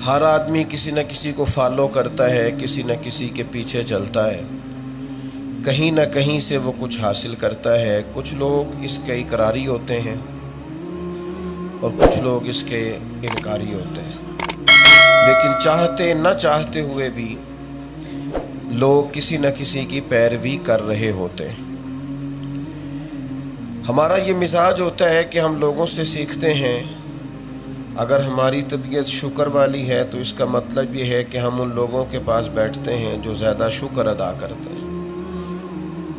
ہر آدمی کسی نہ کسی کو فالو کرتا ہے، کسی نہ کسی کے پیچھے چلتا ہے، کہیں نہ کہیں سے وہ کچھ حاصل کرتا ہے۔ کچھ لوگ اس کے اقراری ہوتے ہیں اور کچھ لوگ اس کے انکاری ہوتے ہیں، لیکن چاہتے نہ چاہتے ہوئے بھی لوگ کسی نہ کسی کی پیروی کر رہے ہوتے ہیں۔ ہمارا یہ مزاج ہوتا ہے کہ ہم لوگوں سے سیکھتے ہیں۔ اگر ہماری طبیعت شکر والی ہے تو اس کا مطلب یہ ہے کہ ہم ان لوگوں کے پاس بیٹھتے ہیں جو زیادہ شکر ادا کرتے ہیں۔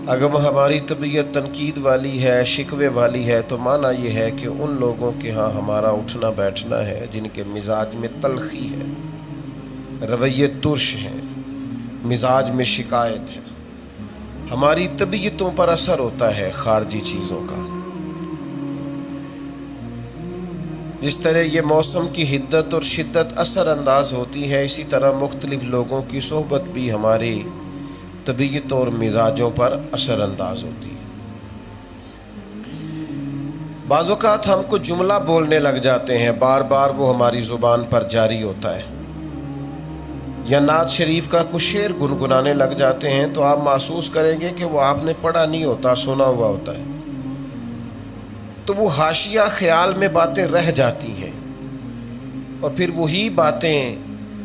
اگر ہماری طبیعت تنقید والی ہے، شکوے والی ہے، تو معنی یہ ہے کہ ان لوگوں کے ہاں ہمارا اٹھنا بیٹھنا ہے جن کے مزاج میں تلخی ہے، رویے ترش ہیں، مزاج میں شکایت ہے۔ ہماری طبیعتوں پر اثر ہوتا ہے خارجی چیزوں کا۔ جس طرح یہ موسم کی حدت اور شدت اثر انداز ہوتی ہے، اسی طرح مختلف لوگوں کی صحبت بھی ہماری طبیعت اور مزاجوں پر اثر انداز ہوتی ہے۔ بعض اوقات ہم کو جملہ بولنے لگ جاتے ہیں، بار بار وہ ہماری زبان پر جاری ہوتا ہے، یا نعت شریف کا کچھ شعر گنگنانے لگ جاتے ہیں تو آپ محسوس کریں گے کہ وہ آپ نے پڑھا نہیں ہوتا، سنا ہوا ہوتا ہے، تو وہ حاشیہ خیال میں باتیں رہ جاتی ہیں اور پھر وہی باتیں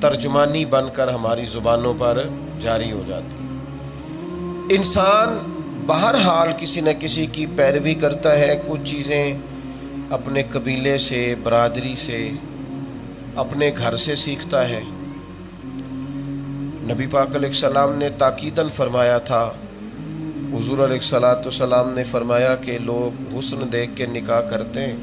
ترجمانی بن کر ہماری زبانوں پر جاری ہو جاتی ہیں۔ انسان بہرحال کسی نہ کسی کی پیروی کرتا ہے، کچھ چیزیں اپنے قبیلے سے، برادری سے، اپنے گھر سے سیکھتا ہے۔ نبی پاک علیہ السلام نے تاکیداً فرمایا تھا، حضور علیہ السلام نے فرمایا کہ لوگ حسن دیکھ کے نکاح کرتے ہیں،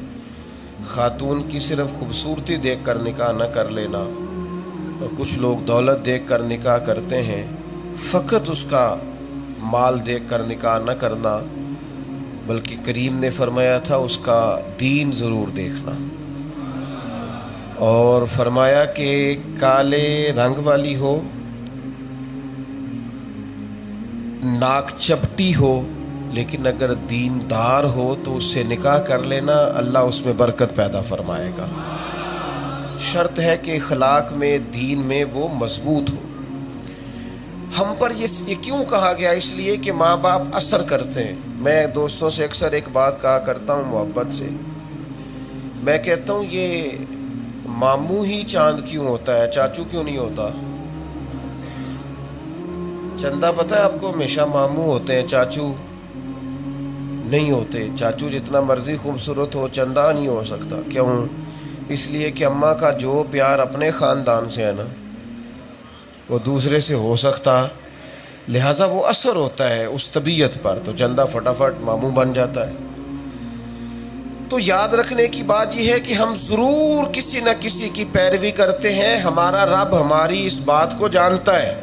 خاتون کی صرف خوبصورتی دیکھ کر نکاح نہ کر لینا، اور کچھ لوگ دولت دیکھ کر نکاح کرتے ہیں، فقط اس کا مال دیکھ کر نکاح نہ کرنا، بلکہ کریم نے فرمایا تھا اس کا دین ضرور دیکھنا، اور فرمایا کہ کالے رنگ والی ہو، ناک چپٹی ہو، لیکن اگر دیندار ہو تو اس سے نکاح کر لینا، اللہ اس میں برکت پیدا فرمائے گا۔ شرط ہے کہ اخلاق میں، دین میں وہ مضبوط ہو۔ ہم پر یہ کیوں کہا گیا؟ اس لیے کہ ماں باپ اثر کرتے ہیں۔ میں دوستوں سے اکثر ایک بات کہا کرتا ہوں محبت سے، میں کہتا ہوں یہ ماموں ہی چاند کیوں ہوتا ہے، چاچو کیوں نہیں ہوتا؟ چندہ پتہ ہے آپ کو، ہمیشہ ماموں ہوتے ہیں، چاچو نہیں ہوتے۔ چاچو جتنا مرضی خوبصورت ہو، چندہ نہیں ہو سکتا۔ کیوں؟ اس لیے کہ اماں کا جو پیار اپنے خاندان سے ہے نا، وہ دوسرے سے ہو سکتا، لہٰذا وہ اثر ہوتا ہے اس طبیعت پر، تو چندہ فٹافٹ ماموں بن جاتا ہے۔ تو یاد رکھنے کی بات یہ ہے کہ ہم ضرور کسی نہ کسی کی پیروی کرتے ہیں۔ ہمارا رب ہماری اس بات کو جانتا ہے،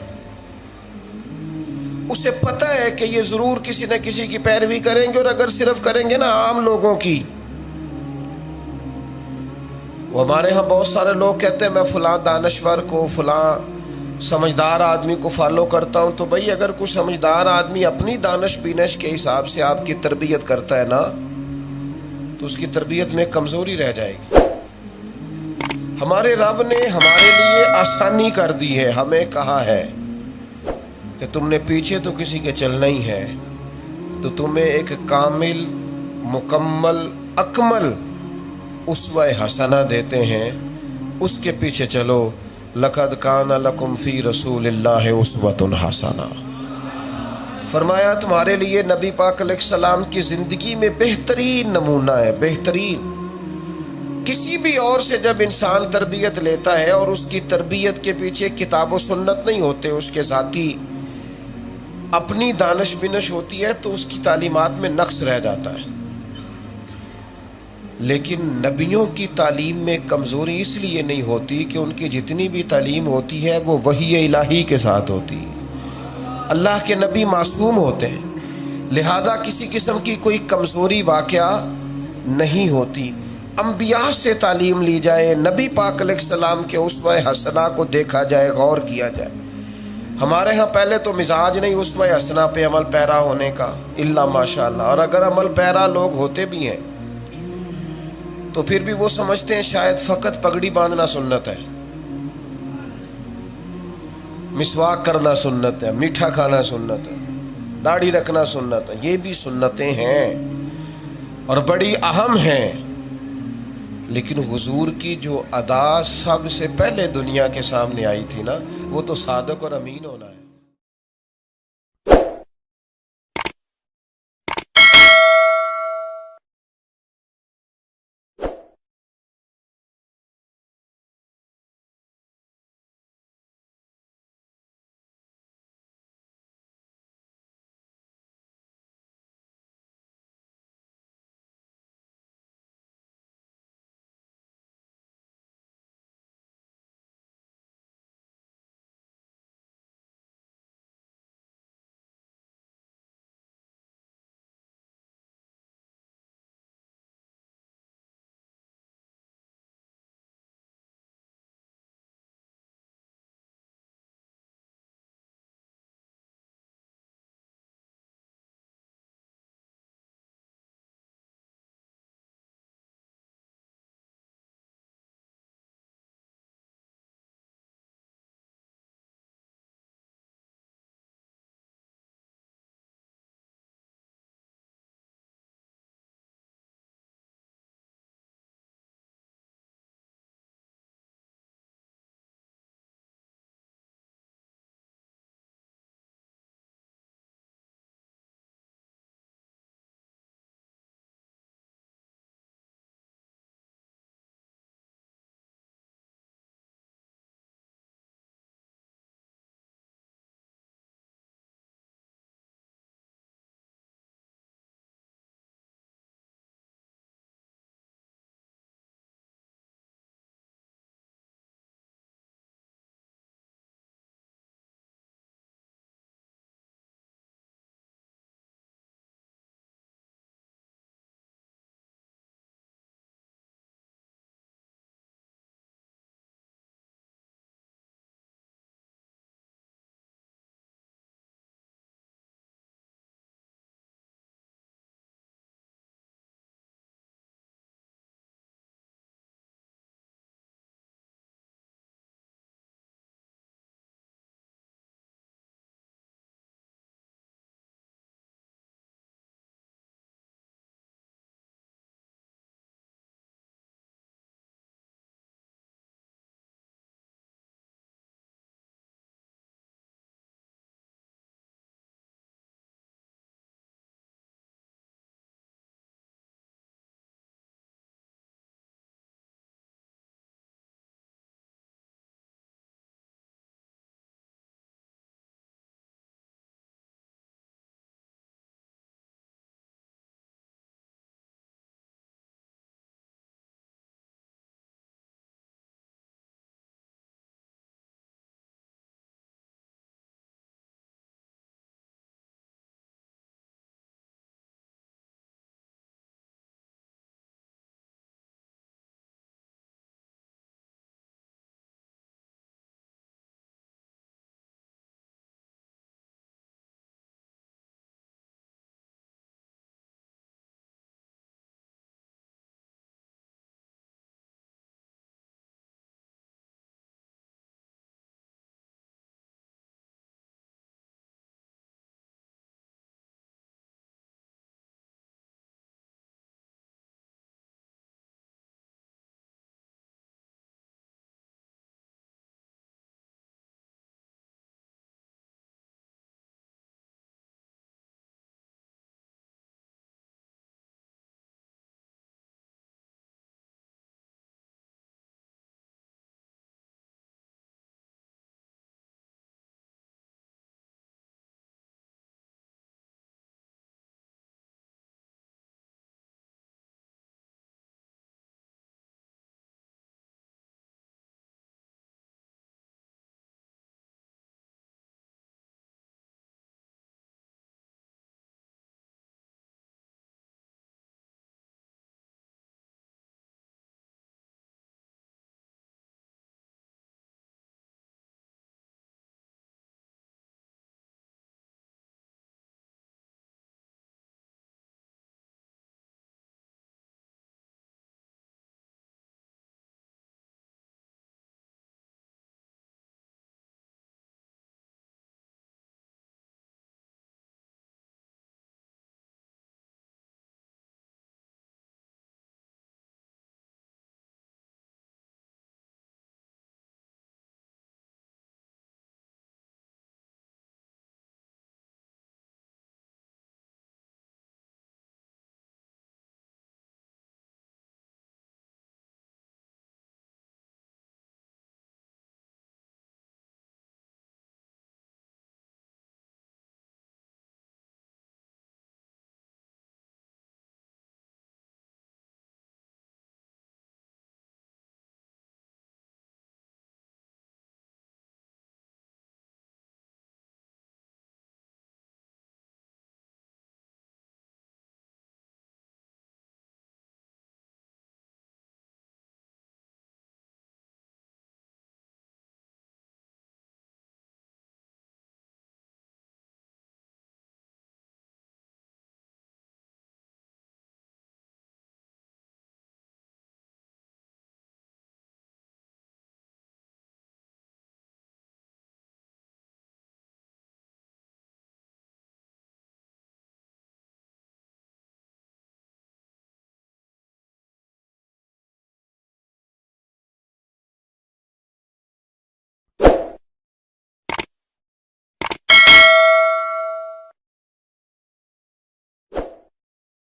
اسے پتہ ہے کہ یہ ضرور کسی نہ کسی کی پیروی کریں گے، اور اگر صرف کریں گے نا عام لوگوں کی، وہ ہمارے ہاں بہت سارے لوگ کہتے ہیں میں فلاں دانشور کو، فلاں سمجھدار آدمی کو فالو کرتا ہوں، تو بھئی اگر کوئی سمجھدار آدمی اپنی دانش بینش کے حساب سے آپ کی تربیت کرتا ہے نا، تو اس کی تربیت میں کمزوری رہ جائے گی۔ ہمارے رب نے ہمارے لیے آسانی کر دی ہے، ہمیں کہا ہے کہ تم نے پیچھے تو کسی کے چلنا ہی ہے، تو تمہیں ایک کامل، مکمل، اکمل اسوہ حسنہ دیتے ہیں، اس کے پیچھے چلو۔ لقد کان لکم فی رسول اللہ اسوۃ حسنہ، فرمایا تمہارے لیے نبی پاک علیہ السلام کی زندگی میں بہترین نمونہ ہے، بہترین۔ کسی بھی اور سے جب انسان تربیت لیتا ہے اور اس کی تربیت کے پیچھے کتاب و سنت نہیں ہوتے، اس کے ذاتی اپنی دانش بینش ہوتی ہے، تو اس کی تعلیمات میں نقص رہ جاتا ہے۔ لیکن نبیوں کی تعلیم میں کمزوری اس لیے نہیں ہوتی کہ ان کی جتنی بھی تعلیم ہوتی ہے وہ وحی الہی کے ساتھ ہوتی ہے، اللہ کے نبی معصوم ہوتے ہیں، لہذا کسی قسم کی کوئی کمزوری واقعہ نہیں ہوتی۔ انبیاء سے تعلیم لی جائے، نبی پاک علیہ السلام کے اسوہ حسنہ کو دیکھا جائے، غور کیا جائے۔ ہمارے ہاں پہلے تو مزاج نہیں اسوہ حسنہ پہ عمل پیرا ہونے کا، الا ماشاءاللہ، اور اگر عمل پیرا لوگ ہوتے بھی ہیں تو پھر بھی وہ سمجھتے ہیں شاید فقط پگڑی باندھنا سنت ہے، مسواک کرنا سنت ہے، میٹھا کھانا سنت ہے، داڑھی رکھنا سنت ہے، یہ بھی سنتیں ہیں اور بڑی اہم ہیں، لیکن حضور کی جو ادا سب سے پہلے دنیا کے سامنے آئی تھی نا، وہ تو صادق اور امین ہونا ہے۔